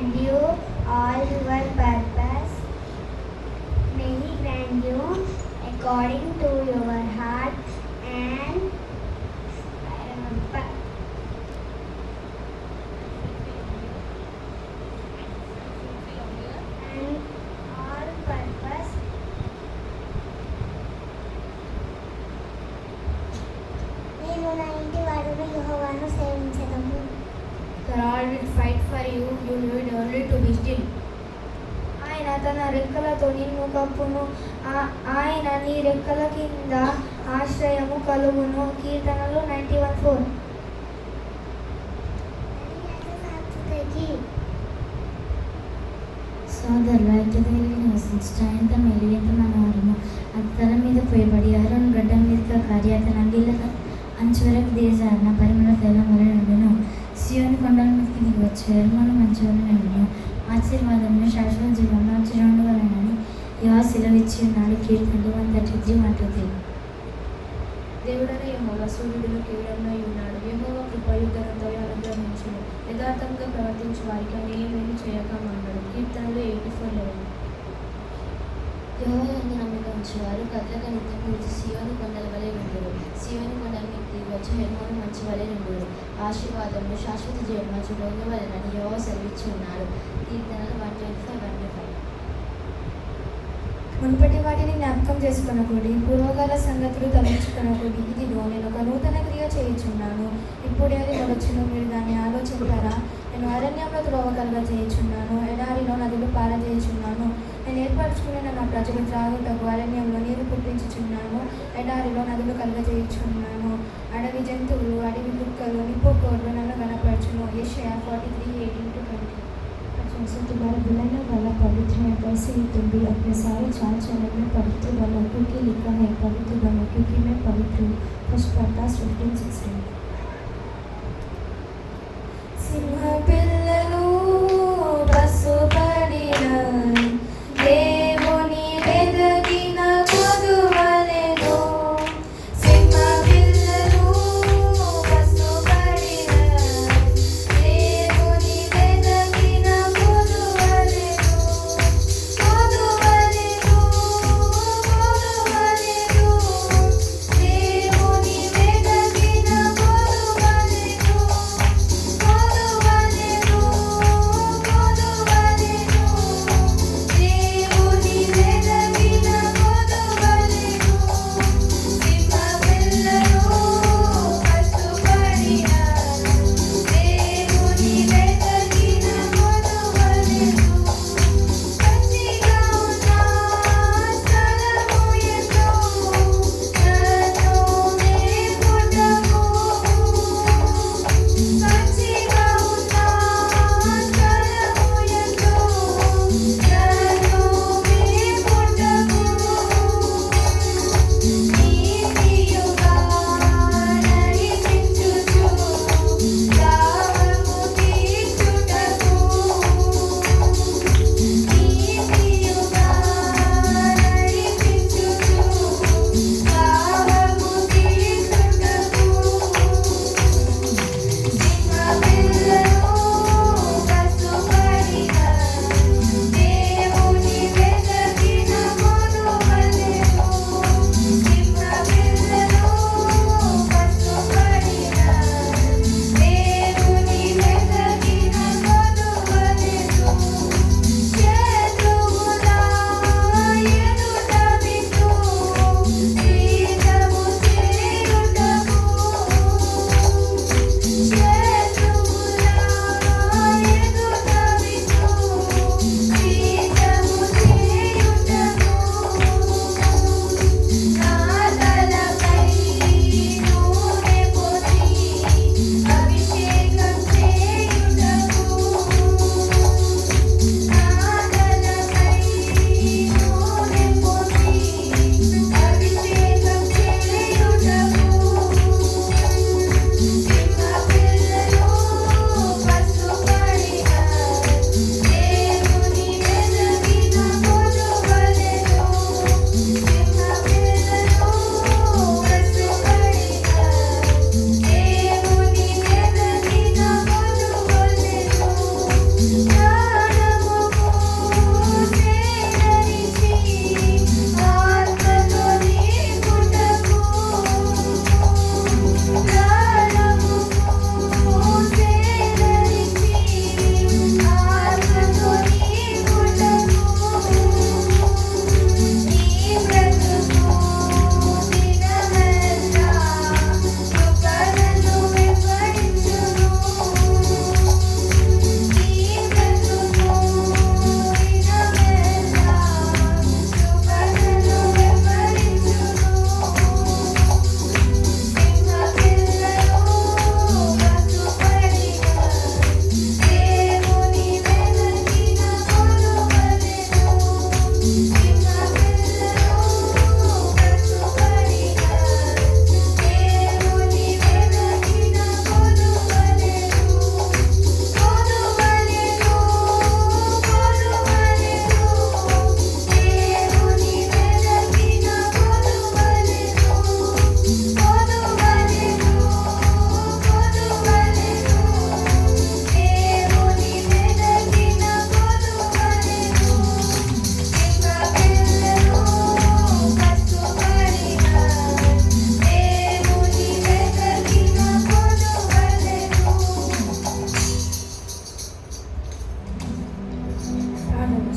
grant you all your purpose. May He grant you according to your heart and all purpose. మేము నా ఇంటి వాడును యెహోవాను సేవించెదము. The Lord will fight for you. You need only to be still. ఆయన తన రెక్కలతో నిన్ను కప్పును, ఆయన నీ రెక్కల కింద ఆశ్రయము కలుగును. కీర్తనలు 91:4. సోదరులు ఐక్యతగా నివసించట ఎంత మేలు ఎంత మనోహరము. అది తల మీద పోయబడి అరుణ్ గడ్డ మీదుగా కార్యాతన అంగిళ్ళ అంచు వరకు దిగజారిన పరిమళ తైలం వలె నుండును. సియోని కొండల మీదకి దిగి వచ్చే ఎరుమను మంచి వలె నుండును. ఆశీర్వాదమును శాశ్వత జీవనం చిరుండు వలనని యెహోవా సెలవిచ్చి ఉన్నాడు. కీర్తనలు 133:1-3. దేవుడైన యెహోవా సూర్యుడిలో కేడమై ఉన్నాడు. యెహోవా కృపయుద్ధను దయ అనుగ్రహించును. యథార్థంగా ప్రవర్తించు వారికి అన్యాయమేమి చేయక మానడు. కీర్తనలు 84:11. యెహోవాయందు నమ్మిక ఉంచువారు కదలక నిత్యం నిలిచి సియోని కొండల వలె నుండురు. సియోని కొండల మీద దిగి వచ్చి హెర్మోను మంచి వలె నుండురు. ఆశీర్వాదములు శాశ్వత జీవనం చూడంగా వలనని యెహోవా సెలవిచ్చి ఉన్నాడు. కీర్తనలు 125:1-5. మునుపటి వాటిని జ్ఞాపకం చేసుకొనకూడి, పూర్వకాల సంగతులు తలంచుకొనకూడి. ఇదిగో నేను ఒక నూతన క్రియ చేయుచున్నాను, ఇప్పుడే అది వచ్చును, మీరు దాన్ని ఆలోచించారా? నేను అరణ్యంలో త్రోవ కలుగజేయుచున్నాను, ఎడారిలో నదులు పారజేయుచున్నాను. నేను ఏర్పరచుకున్న నా ప్రజలు త్రాగుటకు అరణ్యంలో నీరు పుట్టించుచున్నాను, ఎడారిలో నదులు కలుగజేయుచున్నాను. అడవి జంతువులు, అడవి కుక్కలు, నిప్పుకోడ్లు నన్ను గణపరచును. యెషయా 43:18-20. जैसे तुम्हारा बुलाने वाला पवित्र है वैसे ही तुम भी अपने सारे चाल चलन में पवित्र बनो, क्योंकि लिखा है पवित्र बनो क्योंकि मैं पवित्र हूँ. First podcast 15:16. సింహ పిల్లలు పసుపడిన దేవుని వెదకిన కొదువలెను. సింహ పిల్లలు పసుపడిన దేవుని వెదకిన కొదువలెను. కొదువలెను, కొదువలెను, దేవుని వెదకిన కొదువలెను.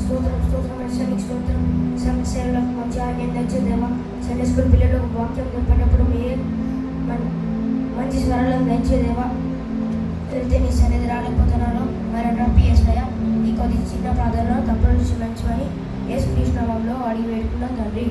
స్తోత్రం స్తోత్రం నీకు స్తోత్రం. సేవలకు మంచి ఆజ్ఞ దయచేదేవా. సండే స్కూల్ పిల్లలకు వాక్యం చెప్పేటప్పుడు మీరే మంచి స్వరాలను దయచేదేవా. వెళ్తే నీ సన్నిధి రాలేకపోతున్నాను మరి పిఎస్ఐ ఈ కొద్ది చిన్న ప్రార్థనలో తప్పులు క్షమించమని యేసు కృష్ణ నామములో అడిగి వేడుకున్నాం తండ్రి.